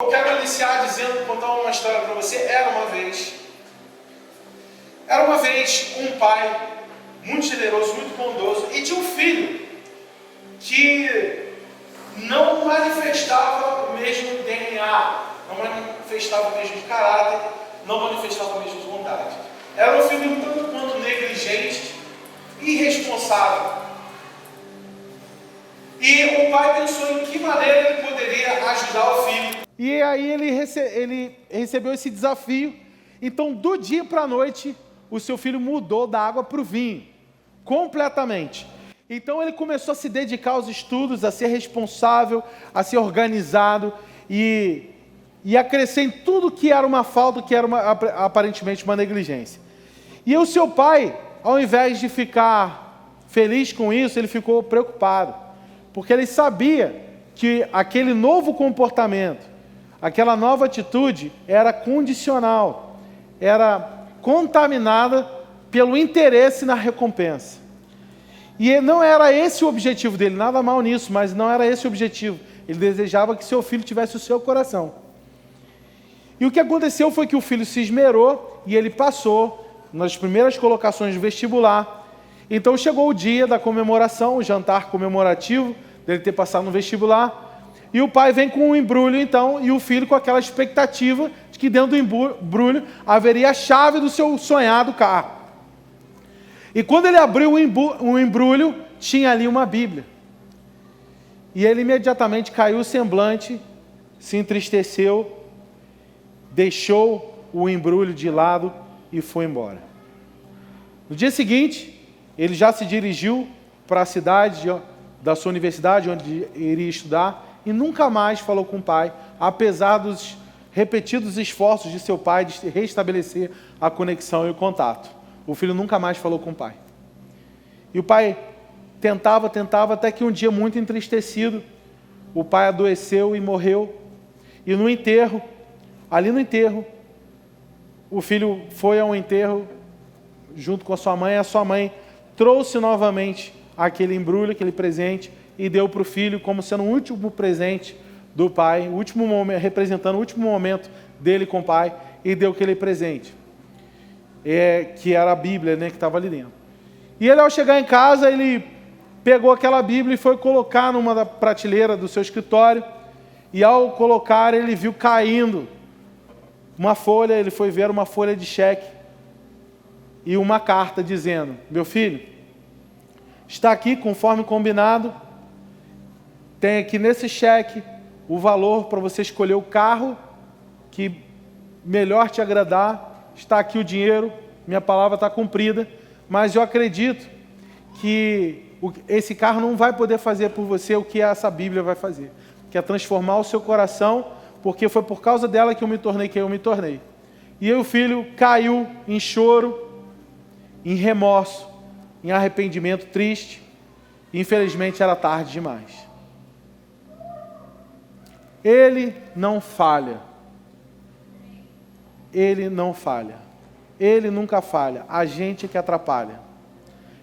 Eu quero iniciar contando uma história para você. Era uma vez um pai muito generoso, muito bondoso, e tinha um filho que não manifestava o mesmo DNA, não manifestava o mesmo caráter, não manifestava a mesma vontade. Era um filho um tanto quanto negligente, irresponsável. E o pai pensou em que maneira ele poderia ajudar o filho. E aí ele recebeu esse desafio. Então, do dia para a noite, o seu filho mudou da água para o vinho, completamente. Então ele começou a se dedicar aos estudos, a ser responsável, a ser organizado e a crescer em tudo que era uma falta, que era aparentemente uma negligência. E o seu pai, ao invés de ficar feliz com isso, ele ficou preocupado, porque ele sabia que aquele novo comportamento, aquela nova atitude era condicional, era contaminada pelo interesse na recompensa. E não era esse o objetivo dele, nada mal nisso, mas não era esse o objetivo. Ele desejava que seu filho tivesse o seu coração. E o que aconteceu foi que o filho se esmerou e ele passou nas primeiras colocações do vestibular. Então chegou o dia da comemoração, o jantar comemorativo dele ter passado no vestibular. E o pai vem com um embrulho, então, e o filho com aquela expectativa de que dentro do embrulho haveria a chave do seu sonhado carro. E quando ele abriu o embrulho, tinha ali uma Bíblia. E ele imediatamente caiu o semblante, se entristeceu, deixou o embrulho de lado e foi embora. No dia seguinte, ele já se dirigiu para a cidade da sua universidade, onde iria estudar, e nunca mais falou com o pai, apesar dos repetidos esforços de seu pai de restabelecer a conexão e o contato. O filho nunca mais falou com o pai. E o pai tentava, até que um dia, muito entristecido, o pai adoeceu e morreu. E no enterro, ali no enterro, o filho foi ao enterro junto com a sua mãe trouxe novamente aquele embrulho, aquele presente, e deu para o filho como sendo o último presente do pai, o último momento, representando o último momento dele com o pai, e deu aquele presente. Que era a Bíblia, que estava ali dentro. E ele, ao chegar em casa, ele pegou aquela Bíblia e foi colocar numa prateleira do seu escritório, e ao colocar, ele viu caindo uma folha, ele foi ver uma folha de cheque e uma carta dizendo: meu filho, está aqui conforme combinado, tem aqui nesse cheque o valor para você escolher o carro que melhor te agradar, está aqui o dinheiro, minha palavra está cumprida, mas eu acredito que esse carro não vai poder fazer por você o que essa Bíblia vai fazer, que é transformar o seu coração, porque foi por causa dela que eu me tornei quem eu me tornei. E aí o filho caiu em choro, em remorso, em arrependimento triste, e infelizmente era tarde demais. Ele não falha. Ele não falha. Ele nunca falha. A gente é que atrapalha.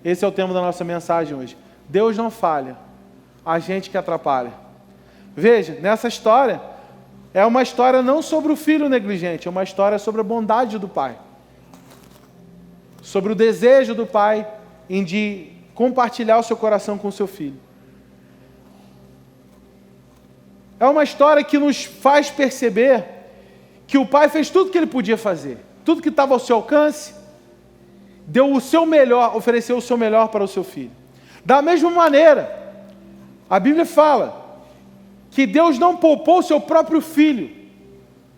Esse é o tema da nossa mensagem hoje. Deus não falha. A gente que atrapalha. Veja, nessa história, é uma história não sobre o filho negligente, é uma história sobre a bondade do pai. Sobre o desejo do pai de compartilhar o seu coração com o seu filho. É uma história que nos faz perceber que o pai fez tudo o que ele podia fazer, tudo que estava ao seu alcance, deu o seu melhor, ofereceu o seu melhor para o seu filho. Da mesma maneira, a Bíblia fala que Deus não poupou o seu próprio filho,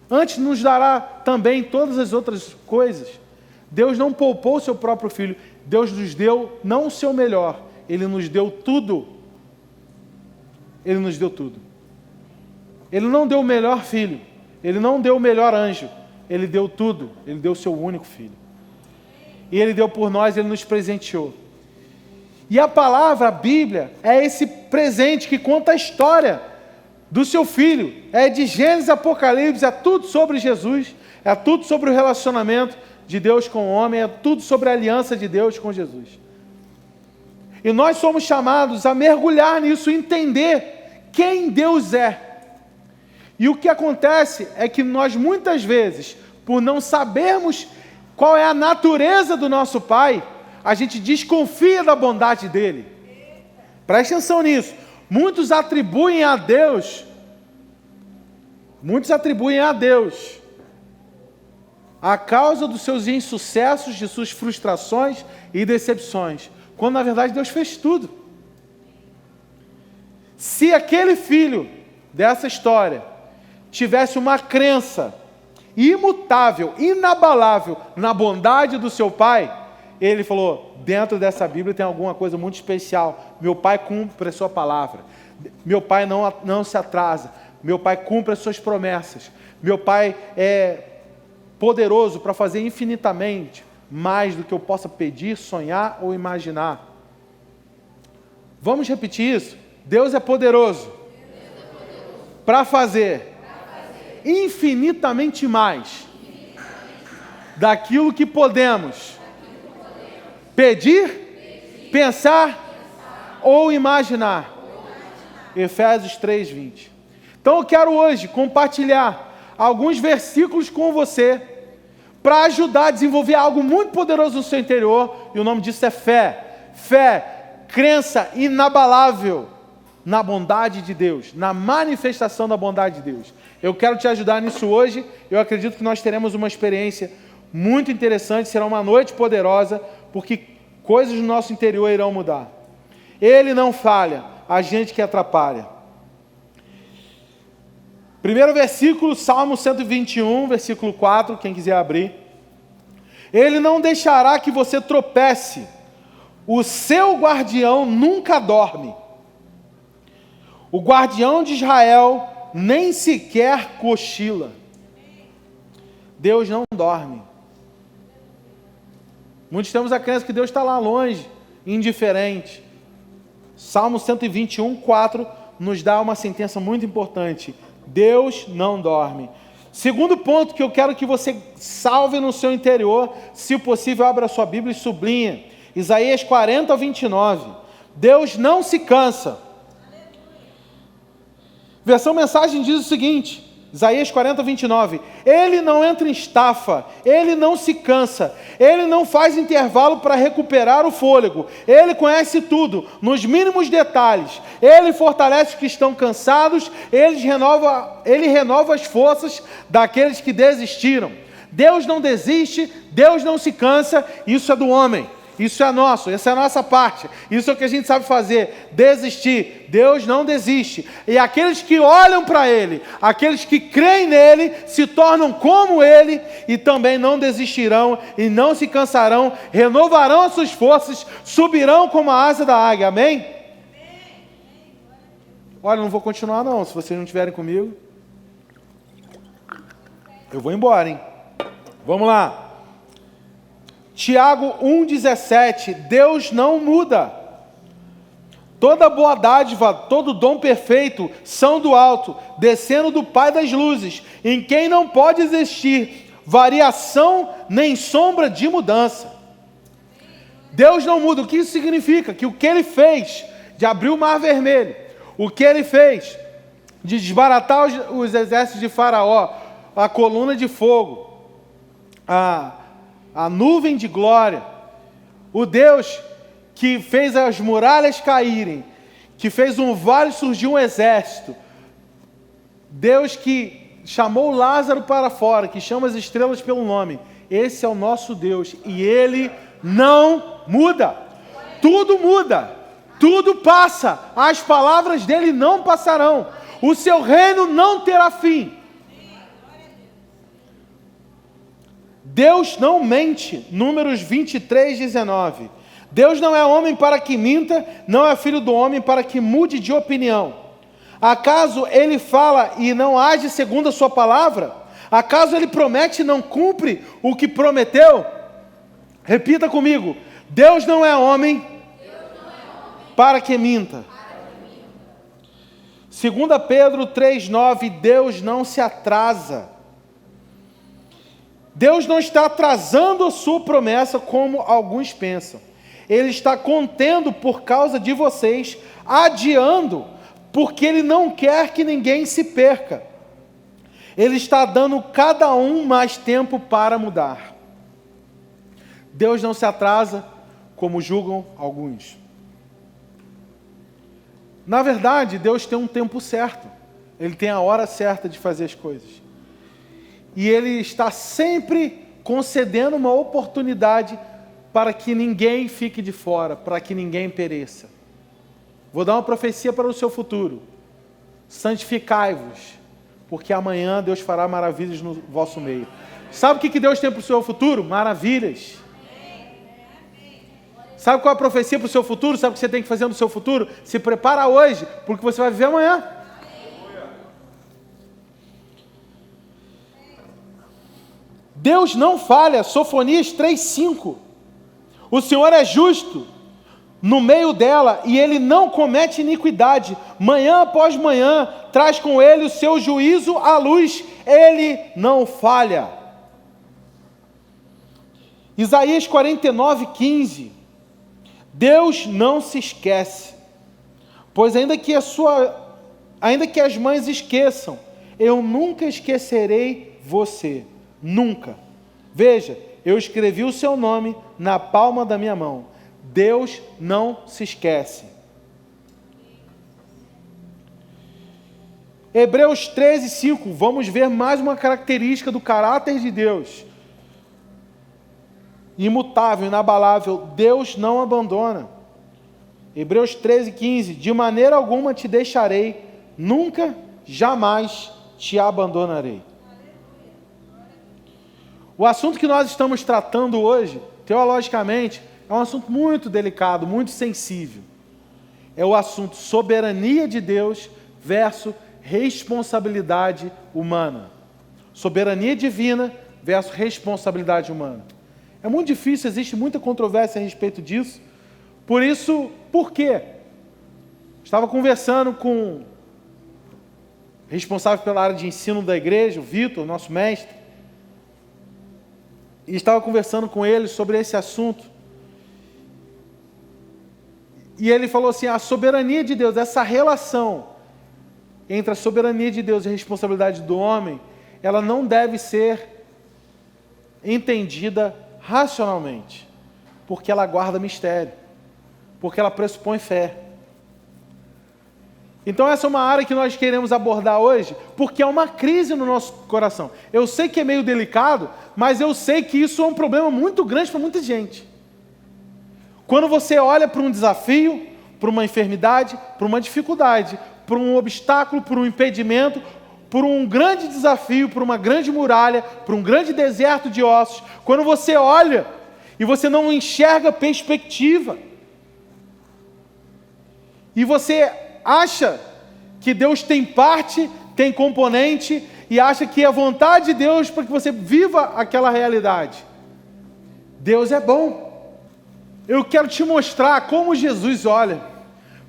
antes nos dará também todas as outras coisas. Deus não poupou o seu próprio filho, Deus nos deu não o seu melhor, Ele nos deu tudo. Ele nos deu tudo. Ele não deu o melhor filho, Ele não deu o melhor anjo, Ele deu tudo, Ele deu o seu único filho. E Ele deu por nós, Ele nos presenteou. E a palavra, a Bíblia, é esse presente que conta a história do seu filho. É de Gênesis a Apocalipse, é tudo sobre Jesus, é tudo sobre o relacionamento de Deus com o homem, é tudo sobre a aliança de Deus com Jesus. E nós somos chamados a mergulhar nisso, entender quem Deus é. E o que acontece é que nós muitas vezes, por não sabermos qual é a natureza do nosso Pai, a gente desconfia da bondade dele. Preste atenção nisso. Muitos atribuem a Deus a causa dos seus insucessos, de suas frustrações e decepções, quando na verdade Deus fez tudo. Se aquele filho dessa história tivesse uma crença imutável, inabalável na bondade do seu pai, ele falou, dentro dessa Bíblia tem alguma coisa muito especial. Meu pai cumpre a sua palavra. Meu pai não se atrasa. Meu pai cumpre as suas promessas. Meu pai é poderoso para fazer infinitamente mais do que eu possa pedir, sonhar ou imaginar. Vamos repetir isso? Deus é poderoso para fazer infinitamente mais daquilo que podemos pedir, pensar ou imaginar. Efésios 3:20. Então eu quero hoje compartilhar alguns versículos com você para ajudar a desenvolver algo muito poderoso no seu interior, e o nome disso é fé. Fé, crença inabalável na bondade de Deus, na manifestação da bondade de Deus. Eu quero te ajudar nisso hoje. Eu acredito que nós teremos uma experiência muito interessante, será uma noite poderosa, porque coisas no nosso interior irão mudar. Ele não falha, a gente que atrapalha. Primeiro versículo, Salmo 121, versículo 4, quem quiser abrir. Ele não deixará que você tropece, o seu guardião nunca dorme. O guardião de Israel nem sequer cochila. Deus não dorme. Muitos temos a crença que Deus está lá longe, indiferente. Salmo 121, 4 nos dá uma sentença muito importante. Deus não dorme. Segundo ponto que eu quero que você salve no seu interior, se possível, abra a sua Bíblia e sublinha. Isaías 40, 29. Deus não se cansa. Versão Mensagem diz o seguinte, Isaías 40, 29. Ele não entra em estafa, ele não se cansa, ele não faz intervalo para recuperar o fôlego, ele conhece tudo, nos mínimos detalhes, ele fortalece os que estão cansados, ele renova as forças daqueles que desistiram. Deus não desiste, Deus não se cansa, isso é do homem. Isso é nosso, essa é a nossa parte. Isso é o que a gente sabe fazer, desistir. Deus não desiste. E aqueles que olham para Ele, aqueles que creem nele, se tornam como Ele e também não desistirão e não se cansarão, renovarão as suas forças, subirão como a asa da águia. Amém? Olha, não vou continuar não, se vocês não estiverem comigo. Eu vou embora, hein? Vamos lá. Tiago 1,17, Deus não muda. Toda boa dádiva, todo dom perfeito são do alto, descendo do Pai das luzes, em quem não pode existir variação nem sombra de mudança. Deus não muda. O que isso significa? Que o que Ele fez de abrir o Mar Vermelho, o que Ele fez de desbaratar os exércitos de Faraó, a coluna de fogo, a nuvem de glória, o Deus que fez as muralhas caírem, que fez um vale surgir um exército, Deus que chamou Lázaro para fora, que chama as estrelas pelo nome, esse é o nosso Deus, e Ele não muda. Tudo muda, tudo passa, as palavras dEle não passarão, o seu reino não terá fim. Deus não mente, Números 23, 19. Deus não é homem para que minta, não é filho do homem para que mude de opinião. Acaso Ele fala e não age segundo a sua palavra? Acaso Ele promete e não cumpre o que prometeu? Repita comigo, Deus não é homem para que minta. 2 Pedro 3, 9, Deus não se atrasa. Deus não está atrasando a sua promessa como alguns pensam. Ele está contendo por causa de vocês, adiando, porque Ele não quer que ninguém se perca, Ele está dando cada um mais tempo para mudar. Deus não se atrasa, como julgam alguns. Na verdade, Deus tem um tempo certo. Ele tem a hora certa de fazer as coisas. E Ele está sempre concedendo uma oportunidade para que ninguém fique de fora, para que ninguém pereça. Vou dar uma profecia para o seu futuro. Santificai-vos, porque amanhã Deus fará maravilhas no vosso meio. Sabe o que Deus tem para o seu futuro? Maravilhas. Sabe qual é a profecia para o seu futuro? Sabe o que você tem que fazer no seu futuro? Se prepara hoje, porque você vai viver amanhã. Deus não falha, Sofonias 3:5. O Senhor é justo no meio dela e Ele não comete iniquidade. Manhã após manhã traz com Ele o seu juízo à luz. Ele não falha. Isaías 49:15. Deus não se esquece, pois ainda que as mães esqueçam, eu nunca esquecerei você. Nunca. Veja, eu escrevi o seu nome na palma da minha mão. Deus não se esquece. Hebreus 13:5. Vamos ver mais uma característica do caráter de Deus. Imutável, inabalável, Deus não abandona. Hebreus 13:15. De maneira alguma te deixarei, nunca, jamais te abandonarei. O assunto que nós estamos tratando hoje, teologicamente, é um assunto muito delicado, muito sensível. É o assunto soberania de Deus versus responsabilidade humana. Soberania divina versus responsabilidade humana. É muito difícil, existe muita controvérsia a respeito disso. Por isso, por quê? Estava conversando com o responsável pela área de ensino da igreja, o Vitor, nosso mestre, e estava conversando com ele sobre esse assunto. E ele falou assim, a soberania de Deus, essa relação entre a soberania de Deus e a responsabilidade do homem, ela não deve ser entendida racionalmente, porque ela guarda mistério, porque ela pressupõe fé. Então essa é uma área que nós queremos abordar hoje, porque é uma crise no nosso coração. Eu sei que é meio delicado, mas eu sei que isso é um problema muito grande para muita gente. Quando você olha para um desafio, para uma enfermidade, para uma dificuldade, para um obstáculo, para um impedimento, por um grande desafio, por uma grande muralha, por um grande deserto de ossos, quando você olha e você não enxerga perspectiva, e você acha que Deus tem parte, tem componente, e acha que é vontade de Deus para que você viva aquela realidade. Deus é bom. Eu quero te mostrar como Jesus olha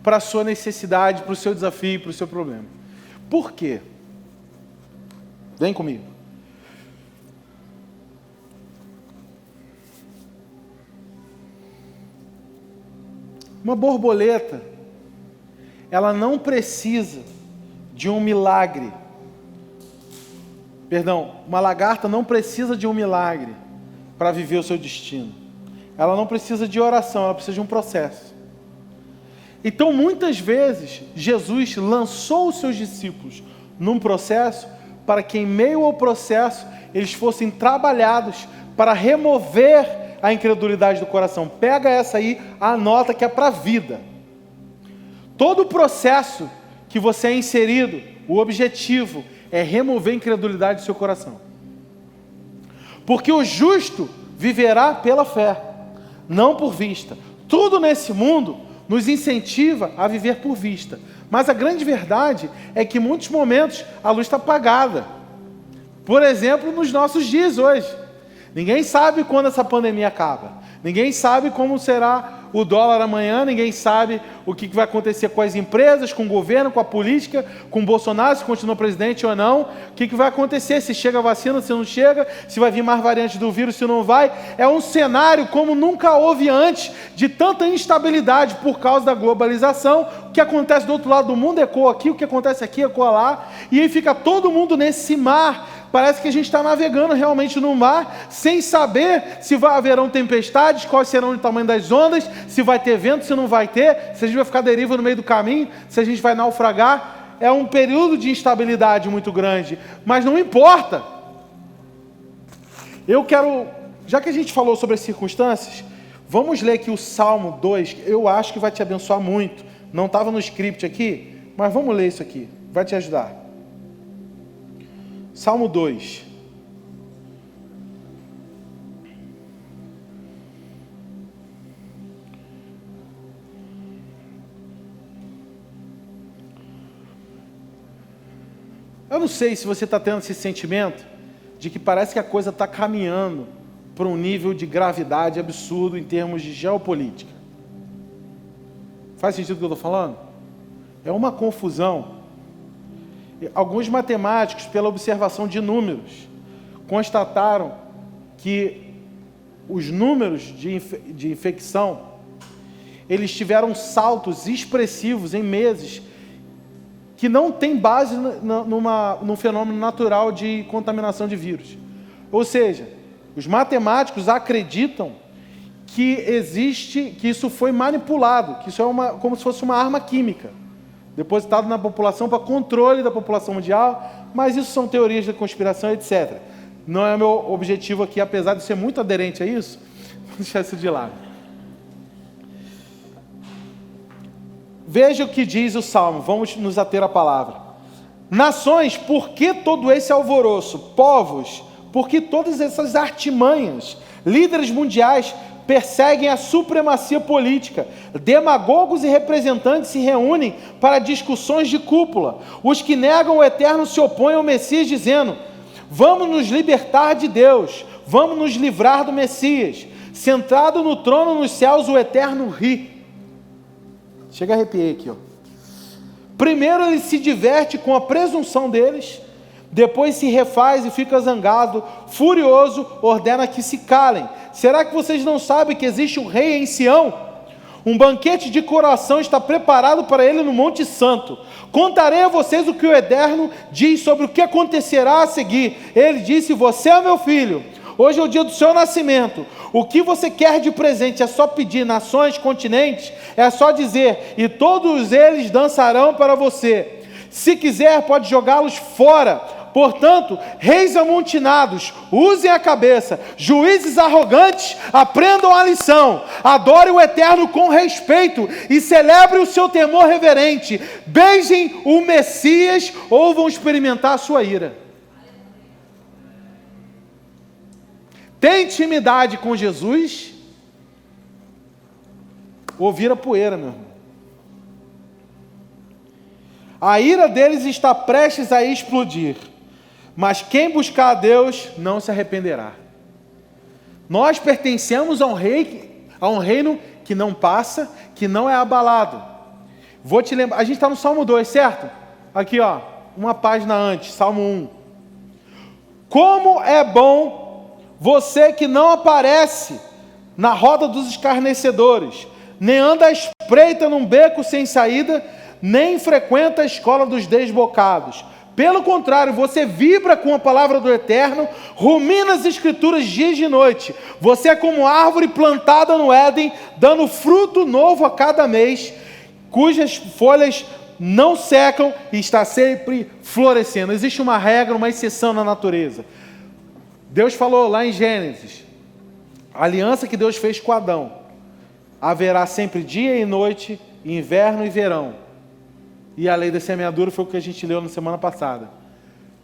para a sua necessidade, para o seu desafio, para o seu problema. Por quê? Vem comigo. Uma borboleta, ela não precisa de um milagre. Perdão, uma lagarta não precisa de um milagre para viver o seu destino. Ela não precisa de oração, ela precisa de um processo. Então, muitas vezes, Jesus lançou os seus discípulos num processo para que, em meio ao processo, eles fossem trabalhados para remover a incredulidade do coração. Pega essa aí, anota que é para a vida. Todo o processo que você é inserido, o objetivo é remover a incredulidade do seu coração. Porque o justo viverá pela fé, não por vista. Tudo nesse mundo nos incentiva a viver por vista. Mas a grande verdade é que em muitos momentos a luz está apagada. Por exemplo, nos nossos dias hoje. Ninguém sabe quando essa pandemia acaba. Ninguém sabe como será o dólar amanhã, ninguém sabe o que vai acontecer com as empresas, com o governo, com a política, com o Bolsonaro, se continua presidente ou não, o que vai acontecer, se chega a vacina, se não chega, se vai vir mais variantes do vírus, se não vai. É um cenário como nunca houve antes, de tanta instabilidade por causa da globalização. O que acontece do outro lado do mundo ecoa aqui, o que acontece aqui ecoa lá, e aí fica todo mundo nesse mar. Parece que a gente está navegando realmente no mar, sem saber se haverão tempestades, quais serão o tamanho das ondas, se vai ter vento, se não vai ter, se a gente vai ficar à deriva no meio do caminho, se a gente vai naufragar. É um período de instabilidade muito grande, mas não importa. Eu quero, já que a gente falou sobre as circunstâncias, vamos ler aqui o Salmo 2, eu acho que vai te abençoar muito. Não estava no script aqui, mas vamos ler isso aqui, vai te ajudar. Salmo 2. Eu não sei se você está tendo esse sentimento de que parece que a coisa está caminhando para um nível de gravidade absurdo em termos de geopolítica. Faz sentido o que eu estou falando? É uma confusão. Alguns matemáticos, pela observação de números, constataram que os números de infecção, eles tiveram saltos expressivos em meses que não tem base num fenômeno natural de contaminação de vírus. Ou seja, os matemáticos acreditam que isso foi manipulado, que isso é como se fosse uma arma química, depositado na população para controle da população mundial, mas isso são teorias da conspiração, etc. Não é meu objetivo aqui, apesar de ser muito aderente a isso, vou deixar isso de lado. Veja o que diz o Salmo, vamos nos ater à palavra. Nações, por que todo esse alvoroço? Povos, por que todas essas artimanhas? Líderes mundiais perseguem a supremacia política. Demagogos e representantes se reúnem para discussões de cúpula. Os que negam o eterno se opõem ao Messias, dizendo: vamos nos libertar de Deus, vamos nos livrar do Messias. Sentado no trono nos céus, o eterno ri. Chega a arrepiar aqui, ó. Primeiro ele se diverte com a presunção deles, depois se refaz e fica zangado, furioso, ordena que se calem. Será que vocês não sabem que existe um rei em Sião? Um banquete de coração está preparado para ele no Monte Santo. Contarei a vocês o que o Eterno diz sobre o que acontecerá a seguir. Ele disse: você é meu filho, hoje é o dia do seu nascimento. O que você quer de presente? É só pedir. Nações, continentes, é só dizer, e todos eles dançarão para você. Se quiser, pode jogá-los fora. Portanto, reis amotinados, usem a cabeça. Juízes arrogantes, aprendam a lição. Adorem o Eterno com respeito e celebrem o seu temor reverente. Beijem o Messias ou vão experimentar a sua ira. Tem intimidade com Jesus ou vira poeira, meu irmão. A ira deles está prestes a explodir, mas quem buscar a Deus não se arrependerá. Nós pertencemos a um reino que não passa, que não é abalado. Vou te lembrar, a gente está no Salmo 2, certo? Aqui, ó, uma página antes, Salmo 1. Como é bom você que não aparece na roda dos escarnecedores, nem anda à espreita num beco sem saída, nem frequenta a escola dos desbocados. Pelo contrário, você vibra com a palavra do Eterno, rumina as Escrituras dias e noite. Você é como árvore plantada no Éden, dando fruto novo a cada mês, cujas folhas não secam e está sempre florescendo. Existe uma regra, uma exceção na natureza. Deus falou lá em Gênesis, a aliança que Deus fez com Adão: haverá sempre dia e noite, inverno e verão. E a lei da semeadura foi o que a gente leu na semana passada.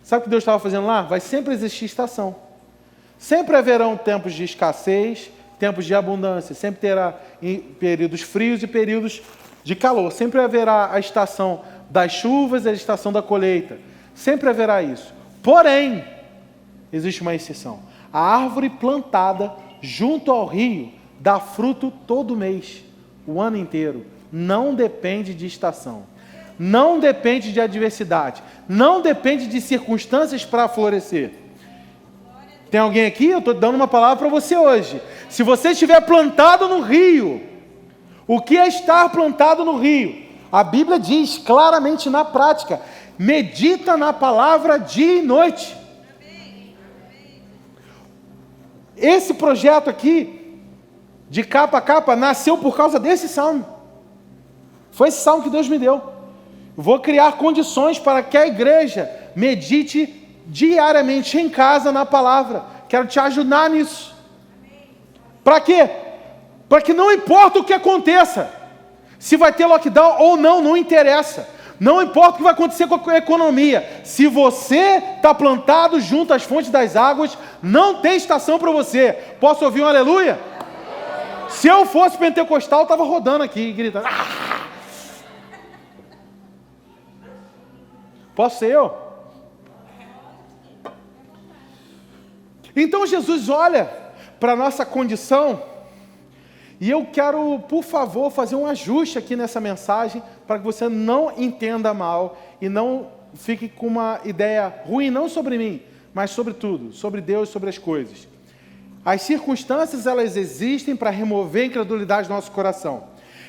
Sabe o que Deus estava fazendo lá? Vai sempre existir estação. Sempre haverão tempos de escassez, tempos de abundância. Sempre terá períodos frios e períodos de calor. Sempre haverá a estação das chuvas e a estação da colheita. Sempre haverá isso. Porém, existe uma exceção. A árvore plantada junto ao rio dá fruto todo mês. o ano inteiro. Não depende de estação. Não depende de adversidade. Não depende de circunstâncias para florescer. Tem alguém aqui? Eu estou dando uma palavra para você hoje. Se você estiver plantado no rio, o que é estar plantado no rio? A Bíblia diz claramente na prática: medita na palavra dia e noite. Esse projeto aqui, de capa a capa, nasceu por causa desse salmo. Foi esse salmo que Deus me deu. Vou criar condições para que a igreja medite diariamente em casa na palavra. Quero te ajudar nisso. Para quê? Para que não importa o que aconteça, se vai ter lockdown ou não, não interessa. Não importa o que vai acontecer com a economia. Se você está plantado junto às fontes das águas, não tem estação para você. Posso ouvir um aleluia? Se eu fosse pentecostal, eu estava rodando aqui, gritando. Ah! Posso ser eu? Então Jesus olha para a nossa condição, e eu quero, por favor, fazer um ajuste aqui nessa mensagem, para que você não entenda mal e não fique com uma ideia ruim, não sobre mim, mas sobre tudo, sobre Deus, sobre as coisas. As circunstâncias, elas existem para remover a incredulidade do nosso coração.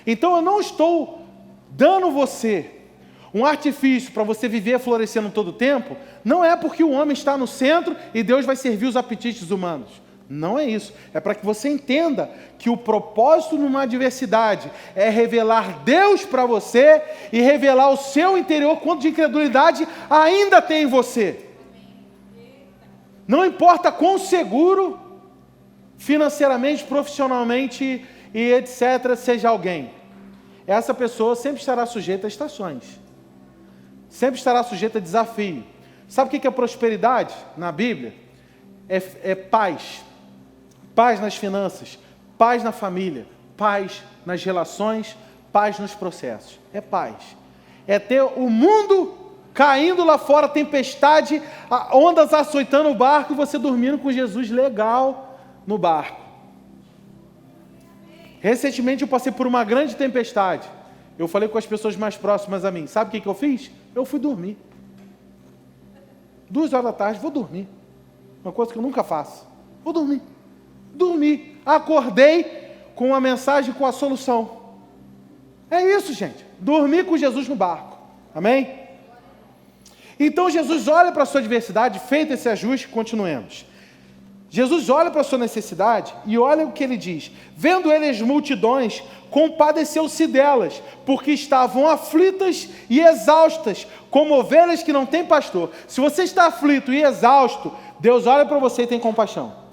Então eu não estou dando você um artifício para você viver florescendo todo o tempo. Não é porque o homem está no centro e Deus vai servir os apetites humanos. Não é isso. É para que você entenda que o propósito numa adversidade é revelar Deus para você e revelar o seu interior quanto de incredulidade ainda tem em você. Não importa quão seguro financeiramente, profissionalmente e etc. seja alguém, essa pessoa sempre estará sujeita a estações, sempre estará sujeita a desafio. Sabe o que é prosperidade na Bíblia? É paz. Paz nas finanças, paz na família, paz nas relações, paz nos processos. É paz. É ter o mundo caindo lá fora, tempestade, ondas açoitando o barco e você dormindo com Jesus legal no barco. Recentemente eu passei por uma grande tempestade. Eu falei com as pessoas mais próximas a mim. Sabe o que eu fiz? Eu fui dormir. 2 horas da tarde, vou dormir. Uma coisa que eu nunca faço. Vou dormir. Dormi, acordei com a mensagem, com a solução. É isso, gente. Dormir com Jesus no barco. Amém? Então Jesus olha para a sua adversidade, feito esse ajuste, continuemos. Jesus olha para a sua necessidade e olha o que ele diz. Vendo ele as multidões, compadeceu-se delas, porque estavam aflitas e exaustas, como ovelhas que não têm pastor. Se você está aflito e exausto, Deus olha para você e tem compaixão.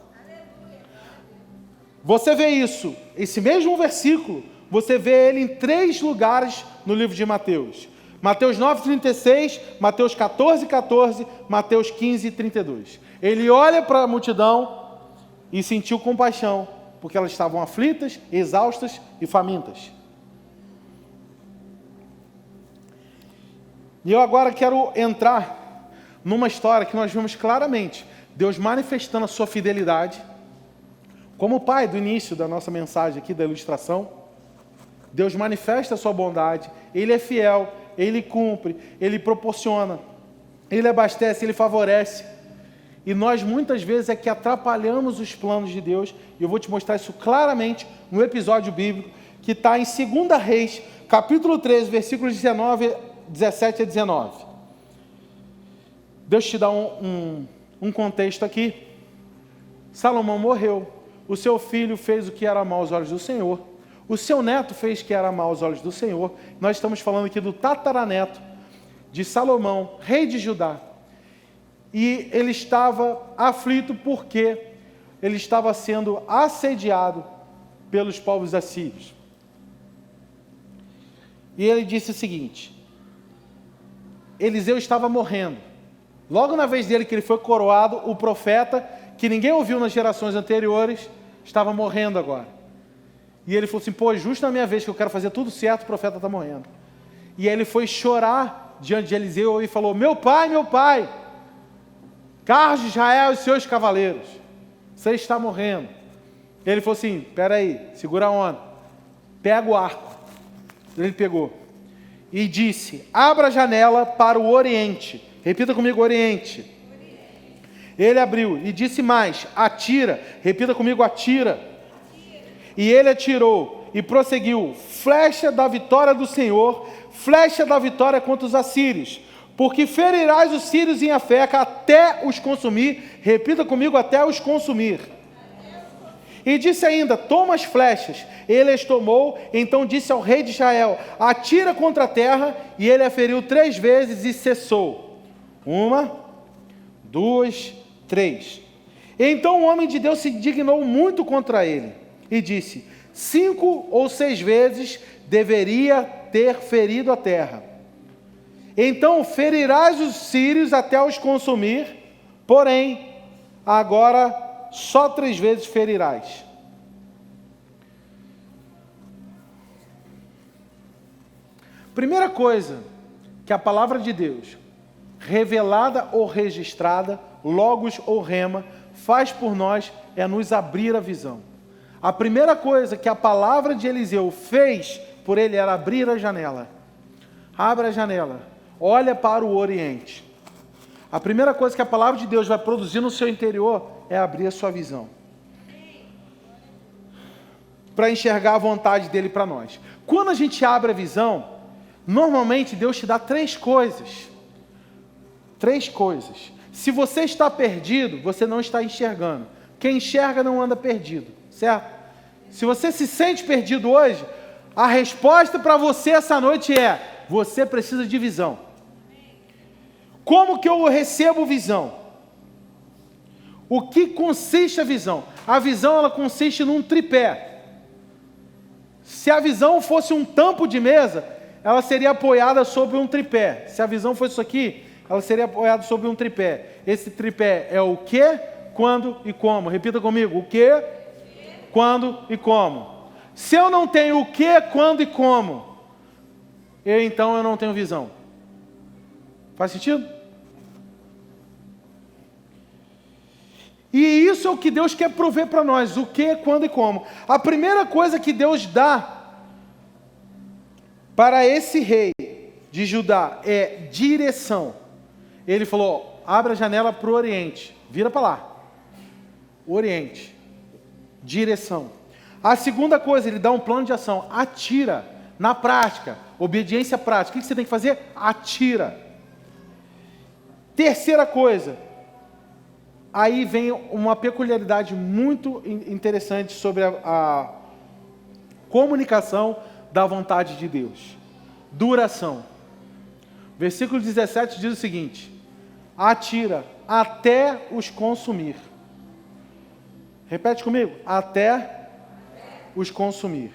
Você vê isso, esse mesmo versículo, você vê ele em 3 lugares no livro de Mateus. Mateus 9:36, Mateus 14:14, Mateus 15:32. Ele olha para a multidão e sentiu compaixão, porque elas estavam aflitas, exaustas e famintas. E eu agora quero entrar numa história que nós vimos claramente, Deus manifestando a sua fidelidade. Como o pai do início da nossa mensagem aqui, da ilustração, Deus manifesta a sua bondade, Ele é fiel, Ele cumpre, Ele proporciona, Ele abastece, Ele favorece. E nós muitas vezes é que atrapalhamos os planos de Deus, e eu vou te mostrar isso claramente no episódio bíblico, que está em 2 Reis, capítulo 13, versículos 17 a 19. Deus te dá um contexto aqui. Salomão morreu. O seu filho fez o que era mal aos olhos do Senhor. O seu neto fez o que era mal aos olhos do Senhor. Nós estamos falando aqui do tataraneto de Salomão, rei de Judá. E ele estava aflito porque ele estava sendo assediado pelos povos assírios. E ele disse o seguinte: Eliseu estava morrendo. Logo na vez dele que ele foi coroado, o profeta, que ninguém ouviu nas gerações anteriores, estava morrendo agora. E ele falou assim: pô, justo na minha vez que eu quero fazer tudo certo, o profeta está morrendo. E aí ele foi chorar diante de Eliseu e falou: meu pai, carros de Israel e seus cavaleiros, você está morrendo. Ele falou assim: espera aí, segura a onda. pega o arco. Ele pegou. E disse, abra a janela para o oriente. Repita comigo, oriente. Ele abriu e disse mais, atira. Repita comigo, atira. E ele atirou e prosseguiu, flecha da vitória do Senhor, flecha da vitória contra os assírios, porque ferirás os sírios em Afeca até os consumir. Repita comigo, até os consumir. E disse ainda, toma as flechas. Ele as tomou, então disse ao rei de Israel, atira contra a terra, e ele a feriu 3 vezes e cessou. 1, 2, 3. Então o homem de Deus se indignou muito contra ele, e disse, 5 ou 6 vezes deveria ter ferido a terra. Então ferirás os sírios até os consumir, porém, agora só 3 vezes ferirás. Primeira coisa que a palavra de Deus, revelada ou registrada, logos ou rema, faz por nós é nos abrir a visão. A primeira coisa que a palavra de Eliseu fez por ele era abrir a janela. Abre a janela, olha para o oriente. A primeira coisa que a palavra de Deus vai produzir no seu interior é abrir a sua visão. Para enxergar a vontade dele para nós. Quando a gente abre a visão, normalmente Deus te dá 3 coisas. 3 coisas. Se você está perdido, você não está enxergando. Quem enxerga não anda perdido, certo? Se você se sente perdido hoje, a resposta para você essa noite é, você precisa de visão. Como que eu recebo visão? O que consiste a visão? A visão, ela consiste num tripé. Se a visão fosse um tampo de mesa, ela seria apoiada sobre um tripé. Se a visão fosse isso aqui, ela seria apoiada sobre um tripé. Esse tripé é o que, quando e como. Repita comigo, o que, quando e como. Se eu não tenho o que, quando e como, então eu não tenho visão. Faz sentido? E isso é o que Deus quer prover para nós, o que, quando e como. A primeira coisa que Deus dá para esse rei de Judá é direção. Ele falou, abre a janela para o oriente, vira para lá. Oriente, direção. A segunda coisa, ele dá um plano de ação, atira, na prática, obediência prática. O que você tem que fazer? Atira. Terceira coisa, aí vem uma peculiaridade muito interessante sobre a comunicação da vontade de Deus. Duração. Versículo 17 diz o seguinte, atira até os consumir. Repete comigo, até os consumir.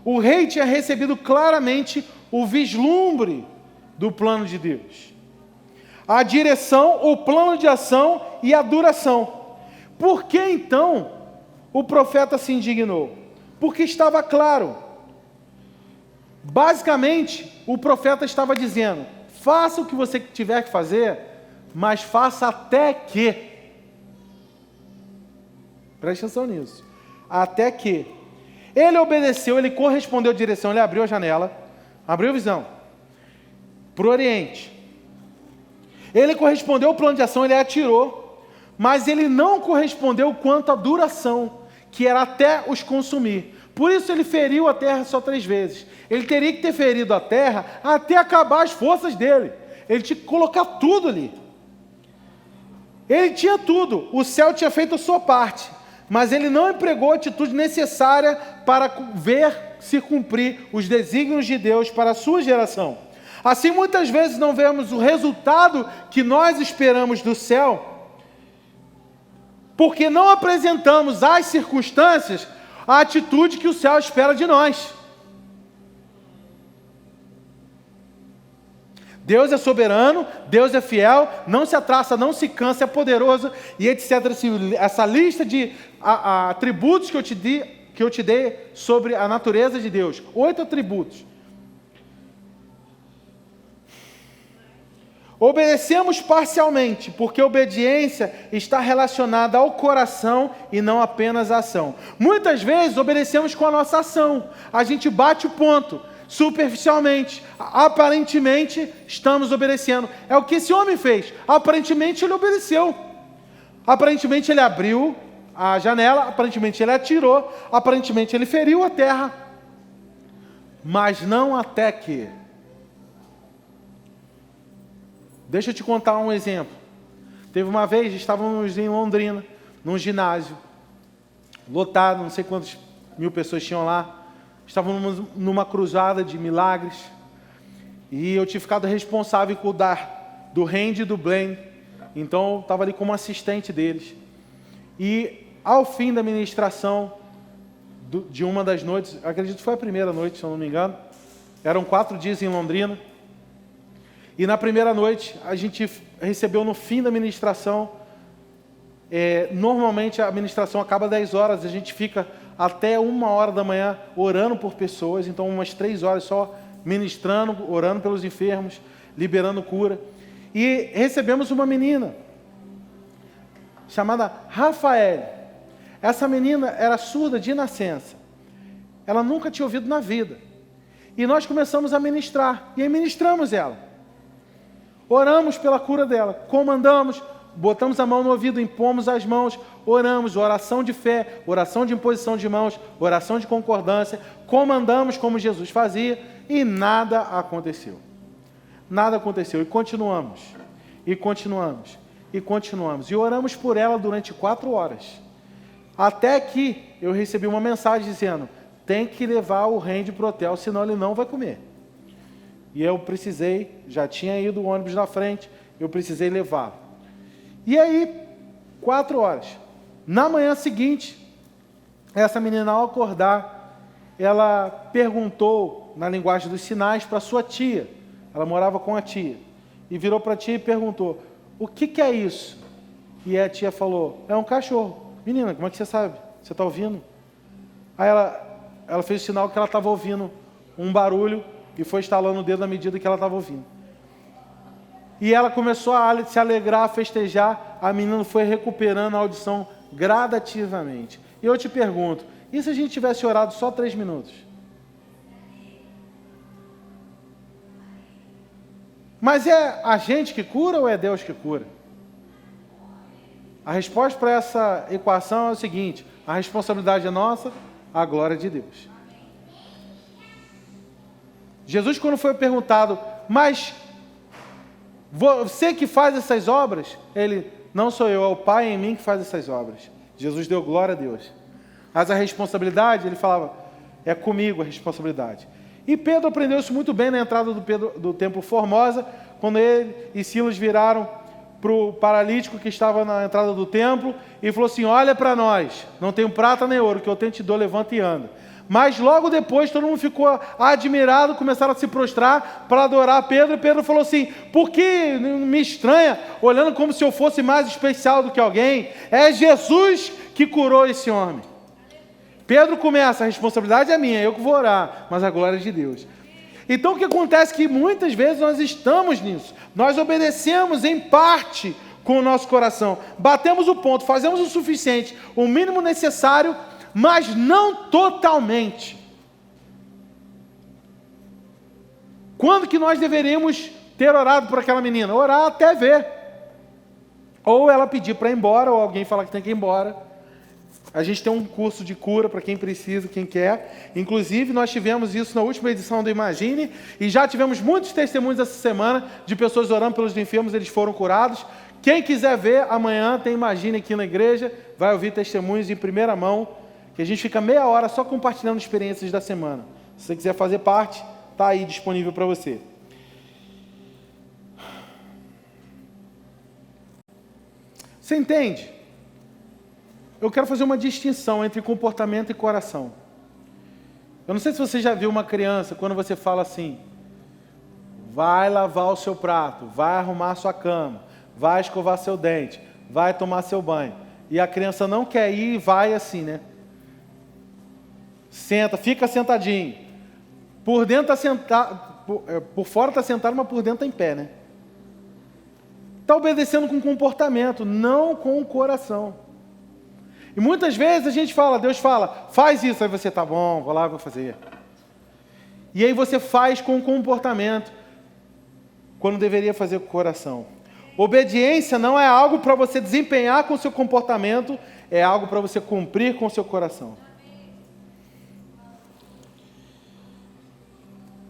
O rei tinha recebido claramente o vislumbre do plano de Deus. A direção, o plano de ação e a duração. Por que então o profeta se indignou? Porque estava claro. Basicamente, o profeta estava dizendo, faça o que você tiver que fazer, mas faça até que. Preste atenção nisso. Até que. Ele obedeceu, ele correspondeu à direção, ele abriu a janela, abriu a visão, para o oriente. Ele correspondeu ao plano de ação, ele atirou, mas ele não correspondeu quanto à duração, que era até os consumir. Por isso ele feriu a terra só 3 vezes. Ele teria que ter ferido a terra até acabar as forças dele. Ele tinha que colocar tudo ali. Ele tinha tudo, o céu tinha feito a sua parte, mas ele não empregou a atitude necessária para ver se cumprir os desígnios de Deus para a sua geração. Assim, muitas vezes não vemos o resultado que nós esperamos do céu, porque não apresentamos às circunstâncias a atitude que o céu espera de nós. Deus é soberano, Deus é fiel, não se atrasa, não se cansa, é poderoso, e etc. Essa lista de atributos que eu te dei sobre a natureza de Deus, 8 atributos. Obedecemos parcialmente, porque a obediência está relacionada ao coração e não apenas à ação. Muitas vezes obedecemos com a nossa ação. A gente bate o ponto, superficialmente. Aparentemente, estamos obedecendo. É o que esse homem fez. Aparentemente, ele obedeceu. Aparentemente, ele abriu a janela. Aparentemente, ele atirou. Aparentemente, ele feriu a terra. Mas não até que... Deixa eu te contar um exemplo. Teve uma vez, estávamos em Londrina, num ginásio, lotado, não sei quantas mil pessoas tinham lá. Estávamos numa cruzada de milagres. E eu tinha ficado responsável em cuidar do Randy e do Blaine. Então, eu estava ali como assistente deles. E, ao fim da ministração de uma das noites, acredito que foi a primeira noite, se eu não me engano, eram 4 dias em Londrina. E na primeira noite, a gente recebeu no fim da ministração, normalmente a ministração acaba às 10 horas, a gente fica até 1h da manhã orando por pessoas, então umas 3 horas só ministrando, orando pelos enfermos, liberando cura. E recebemos uma menina, chamada Rafael. Essa menina era surda de nascença, ela nunca tinha ouvido na vida. E nós começamos a ministrar, e aí ministramos ela. Oramos pela cura dela, comandamos, botamos a mão no ouvido, impomos as mãos, oramos, oração de fé, oração de imposição de mãos, oração de concordância, comandamos como Jesus fazia e nada aconteceu. Nada aconteceu e continuamos, e continuamos, e continuamos. E oramos por ela durante 4 horas, até que eu recebi uma mensagem dizendo, tem que levar o Randy para o hotel, senão ele não vai comer. E eu precisei, já tinha ido o ônibus na frente, eu precisei levá-lo. E aí, 4 horas. Na manhã seguinte, essa menina ao acordar, ela perguntou, na linguagem dos sinais, para sua tia. Ela morava com a tia. E virou para a tia e perguntou, o que é isso? E a tia falou, é um cachorro. Menina, como é que você sabe? Você está ouvindo? Aí ela fez o sinal que ela estava ouvindo um barulho, e foi estalando o dedo na medida que ela estava ouvindo. E ela começou a se alegrar, a festejar, a menina foi recuperando a audição gradativamente. E eu te pergunto, e se a gente tivesse orado só 3 minutos? Mas é a gente que cura ou é Deus que cura? A resposta para essa equação é o seguinte, a responsabilidade é nossa, a glória é de Deus. Jesus, quando foi perguntado, mas você que faz essas obras? Ele, não sou eu, é o Pai em mim que faz essas obras. Jesus deu glória a Deus. Mas a responsabilidade, ele falava, é comigo a responsabilidade. E Pedro aprendeu isso muito bem na entrada do Templo Formosa, quando ele e Silas viraram para o paralítico que estava na entrada do templo e falou assim, olha para nós, não tenho prata nem ouro, que eu tenho te dou, levanta e anda. Mas logo depois todo mundo ficou admirado, começaram a se prostrar para adorar Pedro. E Pedro falou assim, por que me estranha, olhando como se eu fosse mais especial do que alguém? É Jesus que curou esse homem. Pedro começa, a responsabilidade é minha, eu que vou orar, mas a glória é de Deus. Então o que acontece é que muitas vezes nós estamos nisso. Nós obedecemos em parte com o nosso coração. Batemos o ponto, fazemos o suficiente, o mínimo necessário, mas não totalmente. Quando que nós deveríamos ter orado por aquela menina? Orar até ver. Ou ela pedir para ir embora, ou alguém falar que tem que ir embora. A gente tem um curso de cura para quem precisa, quem quer. Inclusive, nós tivemos isso na última edição do Imagine, e já tivemos muitos testemunhos essa semana de pessoas orando pelos enfermos, eles foram curados. Quem quiser ver, amanhã tem Imagine aqui na igreja, vai ouvir testemunhos em primeira mão, que a gente fica meia hora só compartilhando experiências da semana. Se você quiser fazer parte, está aí disponível para você. Você entende? Eu quero fazer uma distinção entre comportamento e coração. Eu não sei se você já viu uma criança, quando você fala assim, vai lavar o seu prato, vai arrumar a sua cama, vai escovar seu dente, vai tomar seu banho. E a criança não quer ir e vai assim, né? Senta, fica sentadinho. Por dentro está sentado, por fora está sentado, mas por dentro está em pé, né? está obedecendo com comportamento, não com o coração. E muitas vezes a gente fala, Deus fala, faz isso, aí você, tá bom, vou lá, vou fazer. E aí você faz com comportamento, quando deveria fazer com o coração. Obediência não é algo para você desempenhar com o seu comportamento, é algo para você cumprir com o seu coração.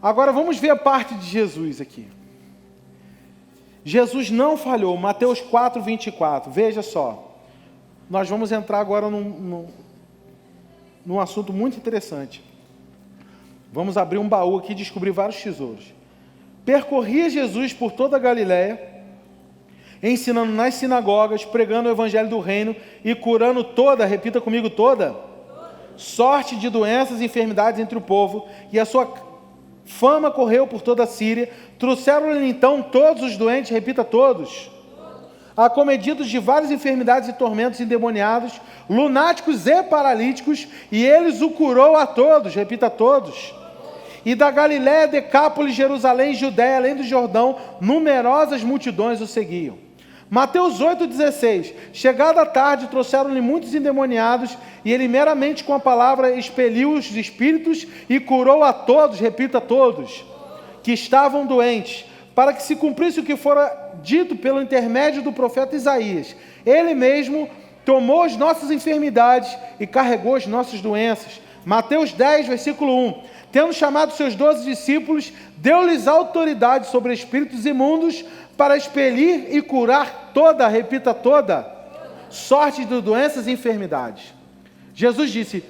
Agora vamos ver a parte de Jesus aqui. Jesus não falhou, Mateus 4:24, veja só. Nós vamos entrar agora num assunto muito interessante. Vamos abrir um baú aqui e descobrir vários tesouros. Percorria Jesus por toda a Galiléia, ensinando nas sinagogas, pregando o evangelho do reino e curando toda, repita comigo, toda sorte de doenças e enfermidades entre o povo, e a sua fama correu por toda a Síria. Trouxeram-lhe então todos os doentes, repita todos, acometidos de várias enfermidades e tormentos endemoniados, lunáticos e paralíticos, e eles o curou a todos, repita todos. E da Galiléia, Decápolis, Jerusalém, Judéia, além do Jordão, numerosas multidões o seguiam. Mateus 8,16. Chegada a tarde, trouxeram-lhe muitos endemoniados, e ele meramente com a palavra expeliu os espíritos e curou a todos, repita todos, que estavam doentes, para que se cumprisse o que fora dito pelo intermédio do profeta Isaías. Ele mesmo tomou as nossas enfermidades e carregou as nossas doenças. Mateus 10, versículo 1. Tendo chamado seus 12 discípulos, deu-lhes autoridade sobre espíritos imundos para expelir e curar toda, repita toda, sorte de doenças e enfermidades. Jesus disse,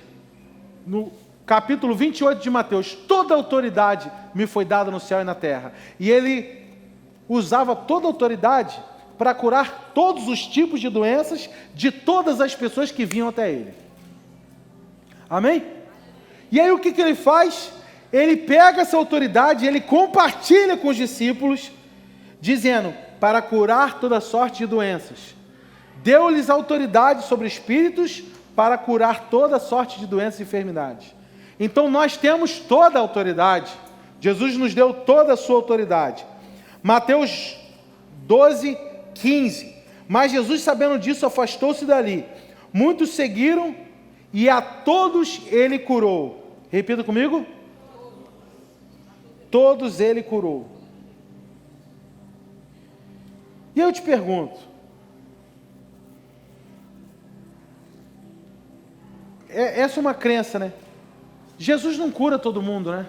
no capítulo 28 de Mateus, toda autoridade me foi dada no céu e na terra. E ele usava toda a autoridade para curar todos os tipos de doenças de todas as pessoas que vinham até ele. Amém? E aí o que ele faz? Ele pega essa autoridade, ele compartilha com os discípulos, dizendo, para curar toda sorte de doenças. Deu-lhes autoridade sobre espíritos para curar toda sorte de doenças e enfermidades. Então nós temos toda a autoridade. Jesus nos deu toda a sua autoridade. Mateus 12, 15. Mas Jesus, sabendo disso, afastou-se dali. Muitos seguiram e a todos ele curou. Repita comigo. Todos ele curou. E eu te pergunto, essa é uma crença, né? Jesus não cura todo mundo, né?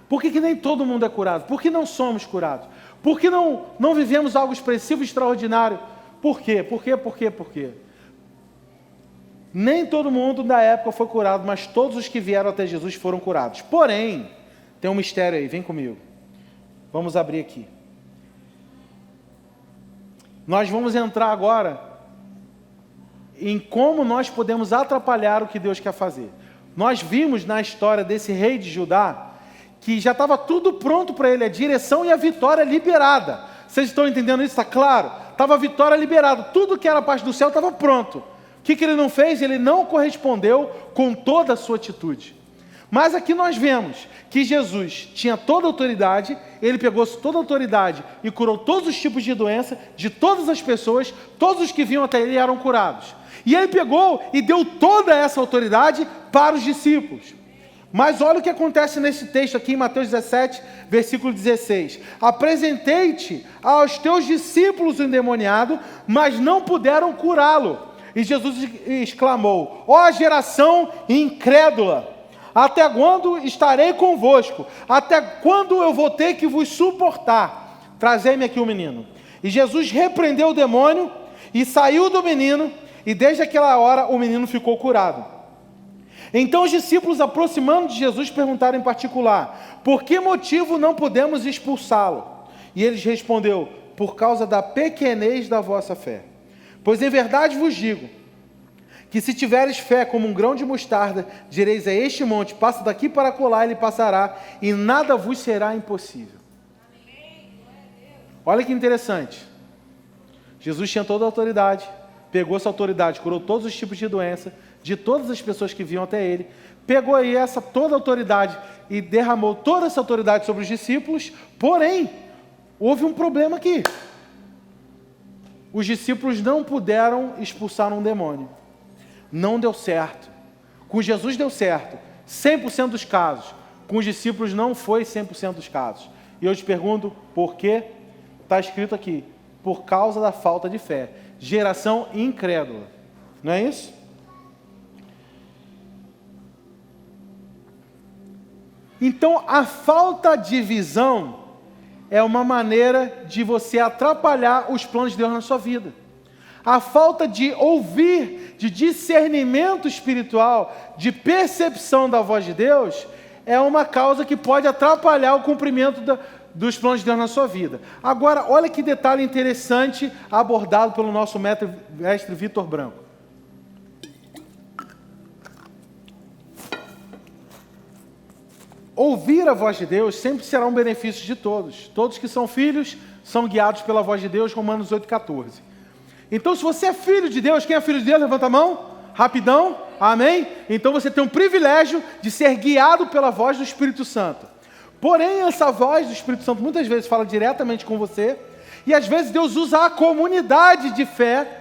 Por que nem todo mundo é curado? Por que não somos curados? Por que não vivemos algo expressivo, extraordinário? Por quê? Por quê? Nem todo mundo da época foi curado, mas todos os que vieram até Jesus foram curados. Porém, tem um mistério aí, vem comigo. Vamos abrir aqui. Nós vamos entrar agora em como nós podemos atrapalhar o que Deus quer fazer. Nós vimos na história desse rei de Judá que já estava tudo pronto para ele, a direção e a vitória liberada. Vocês estão entendendo isso? Está claro? Estava a vitória liberada, tudo que era parte do céu estava pronto. O que ele não fez? Ele não correspondeu com toda a sua atitude. Mas aqui nós vemos que Jesus tinha toda a autoridade, ele pegou toda a autoridade e curou todos os tipos de doença de todas as pessoas, todos os que vinham até ele eram curados. E ele pegou e deu toda essa autoridade para os discípulos. Mas olha o que acontece nesse texto aqui em Mateus 17, versículo 16. Apresentei-te aos teus discípulos o endemoniado, mas não puderam curá-lo. E Jesus exclamou, ó geração incrédula, até quando estarei convosco? Até quando eu vou ter que vos suportar? Trazei-me aqui o menino. E Jesus repreendeu o demônio e saiu do menino, e desde aquela hora o menino ficou curado. Então os discípulos, aproximando de Jesus, perguntaram em particular, por que motivo não podemos expulsá-lo? E ele respondeu, por causa da pequenez da vossa fé. Pois em verdade vos digo, que se tiveres fé como um grão de mostarda, direis a este monte, passa daqui para acolá, ele passará, e nada vos será impossível. Olha que interessante. Jesus tinha toda a autoridade, pegou essa autoridade, curou todos os tipos de doença, de todas as pessoas que vinham até ele, pegou aí toda a autoridade e derramou toda essa autoridade sobre os discípulos, porém, houve um problema aqui. os discípulos não puderam expulsar um demônio. Não deu certo. Com Jesus deu certo, 100% dos casos. Com os discípulos não foi 100% dos casos. E eu te pergunto, por quê? Está escrito aqui, por causa da falta de fé. Geração incrédula. Não é isso? Então, a falta de visão é uma maneira de você atrapalhar os planos de Deus na sua vida. A falta de ouvir, de discernimento espiritual, de percepção da voz de Deus, é uma causa que pode atrapalhar o cumprimento dos planos de Deus na sua vida. Agora, olha que detalhe interessante abordado pelo nosso mestre Vitor Branco. Ouvir a voz de Deus sempre será um benefício de todos. Todos que são filhos são guiados pela voz de Deus, Romanos 8,14. Então, se você é filho de Deus, quem é filho de Deus? Levanta a mão, rapidão, amém? Então você tem o privilégio de ser guiado pela voz do Espírito Santo. Porém, essa voz do Espírito Santo muitas vezes fala diretamente com você, e às vezes Deus usa a comunidade de fé,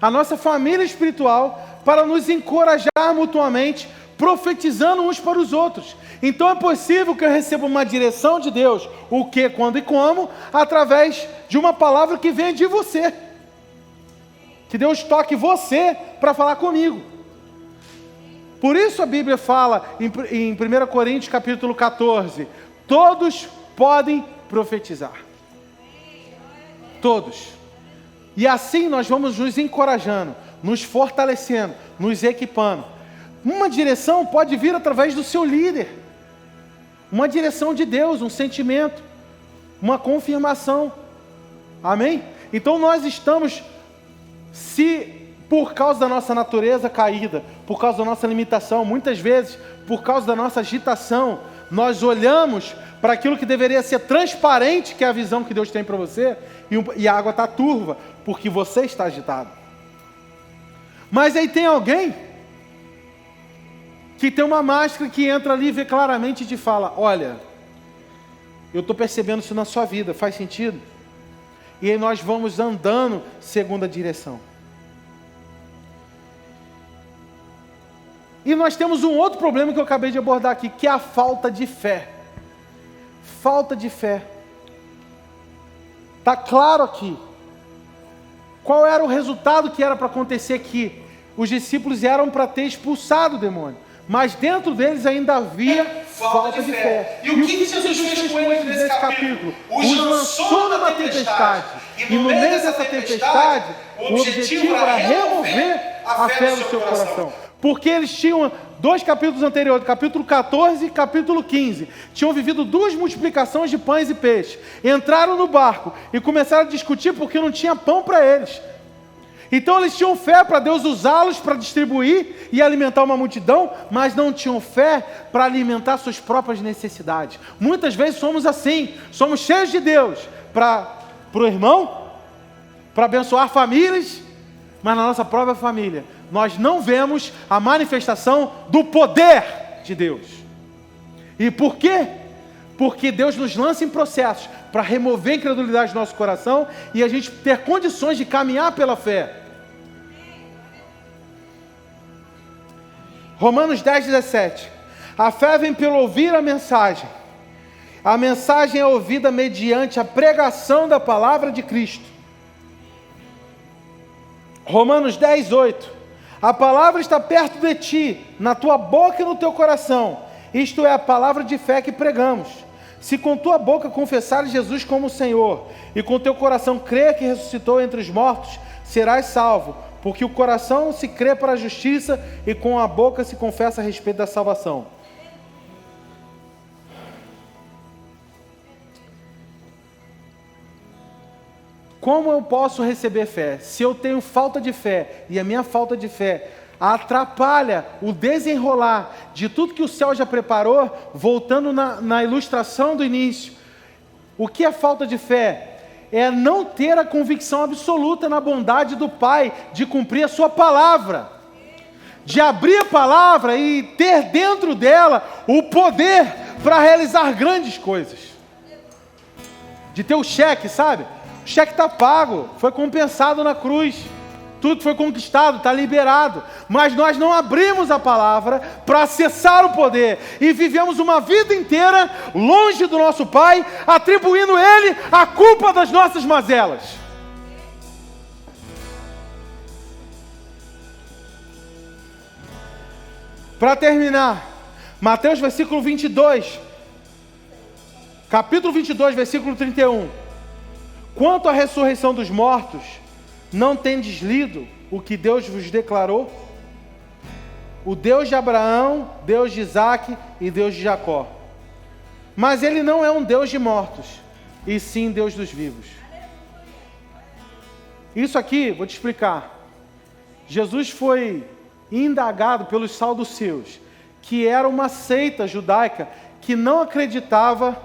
a nossa família espiritual, para nos encorajar mutuamente, profetizando uns para os outros. Então é possível que eu receba uma direção de Deus, o que, quando e como, através de uma palavra que vem de você. Que Deus toque você para falar comigo. Por isso a Bíblia fala em 1 Coríntios capítulo 14, todos podem profetizar. Todos. E assim nós vamos nos encorajando, nos fortalecendo, nos equipando. Uma direção pode vir através do seu líder. Uma direção de Deus, um sentimento, uma confirmação. Amém? Então nós estamos, se por causa da nossa natureza caída, por causa da nossa limitação, muitas vezes por causa da nossa agitação, nós olhamos para aquilo que deveria ser transparente, que é a visão que Deus tem para você, e a água está turva, porque você está agitado. Mas aí tem alguém que tem uma máscara que entra ali e vê claramente e te fala, olha, eu estou percebendo isso na sua vida, faz sentido? E aí nós vamos andando segundo a direção. E nós temos um outro problema que eu acabei de abordar aqui, que é a falta de fé. Falta de fé. Está claro aqui. Qual era o resultado que era para acontecer aqui? Os discípulos eram para ter expulsado o demônio. Mas dentro deles ainda havia falta de fé. E o que Jesus fez com eles nesse capítulo? Os lançou numa tempestade. E no meio dessa tempestade, o objetivo era remover a fé do seu coração. Porque eles tinham, 2 capítulos anteriores, capítulo 14 e capítulo 15, tinham vivido 2 multiplicações de pães e peixes. Entraram no barco e começaram a discutir porque não tinha pão para eles. Então eles tinham fé para Deus usá-los para distribuir e alimentar uma multidão, mas não tinham fé para alimentar suas próprias necessidades. Muitas vezes somos assim, somos cheios de Deus para o irmão, para abençoar famílias, mas na nossa própria família nós não vemos a manifestação do poder de Deus. E por quê? Porque Deus nos lança em processos para remover a incredulidade do nosso coração e a gente ter condições de caminhar pela fé. Romanos 10, 17. A fé vem pelo ouvir a mensagem. A mensagem é ouvida mediante a pregação da palavra de Cristo. Romanos 10, 8. A palavra está perto de ti, na tua boca e no teu coração. Isto é a palavra de fé que pregamos. Se com tua boca confessares Jesus como Senhor, e com teu coração crer que ressuscitou entre os mortos, serás salvo. Porque o coração se crê para a justiça, e com a boca se confessa a respeito da salvação. Como eu posso receber fé? Se eu tenho falta de fé, e a minha falta de fé atrapalha o desenrolar de tudo que o céu já preparou, voltando na ilustração do início. O que é falta de fé? É não ter a convicção absoluta na bondade do Pai, de cumprir a sua palavra, de abrir a palavra e ter dentro dela o poder para realizar grandes coisas, de ter o cheque, sabe? O cheque está pago, foi compensado na cruz. Tudo foi conquistado, está liberado. Mas nós não abrimos a palavra para acessar o poder. E vivemos uma vida inteira longe do nosso Pai, atribuindo Ele a culpa das nossas mazelas. Para terminar, Mateus versículo 22. Capítulo 22, versículo 31. Quanto à ressurreição dos mortos, não tendes lido o que Deus vos declarou? O Deus de Abraão, Deus de Isaque e Deus de Jacó. Mas Ele não é um Deus de mortos, e sim Deus dos vivos. Isso aqui, vou te explicar. Jesus foi indagado pelos saduceus, que era uma seita judaica que não acreditava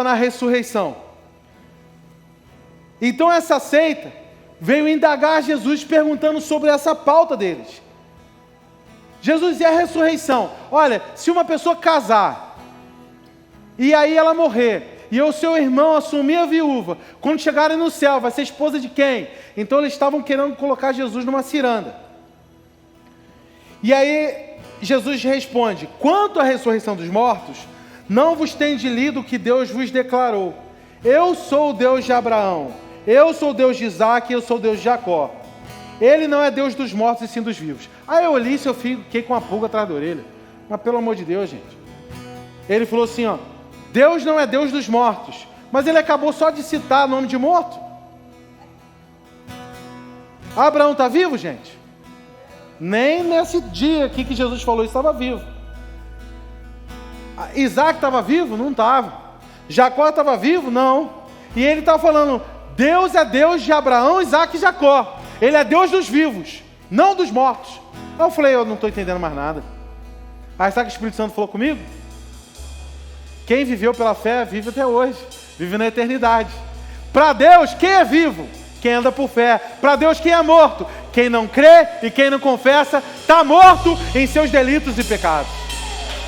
na ressurreição. Então essa seita veio indagar Jesus perguntando sobre essa pauta deles. Jesus, e a ressurreição? Olha, se uma pessoa casar e aí ela morrer e o seu irmão assumir a viúva, quando chegarem no céu, vai ser esposa de quem? Então eles estavam querendo colocar Jesus numa ciranda. E aí Jesus responde: quanto à ressurreição dos mortos, não vos tende lido o que Deus vos declarou. Eu sou o Deus de Abraão, eu sou o Deus de Isaque, eu sou o Deus de Jacó. Ele não é Deus dos mortos e sim dos vivos. Aí eu olhei isso, eu fiquei com a pulga atrás da orelha. Mas pelo amor de Deus, gente. Ele falou assim, ó: Deus não é Deus dos mortos. Mas ele acabou só de citar nome de morto. Abraão está vivo, gente? Nem nesse dia aqui que Jesus falou isso estava vivo. Isaac estava vivo? Não estava. Jacó estava vivo? Não. E ele estava falando: Deus é Deus de Abraão, Isaac e Jacó. Ele é Deus dos vivos, não dos mortos. Aí eu falei: eu não estou entendendo mais nada. Aí sabe que o Espírito Santo falou comigo? Quem viveu pela fé vive até hoje, vive na eternidade. Para Deus, quem é vivo? Quem anda por fé. Para Deus, quem é morto? Quem não crê e quem não confessa está morto em seus delitos e pecados.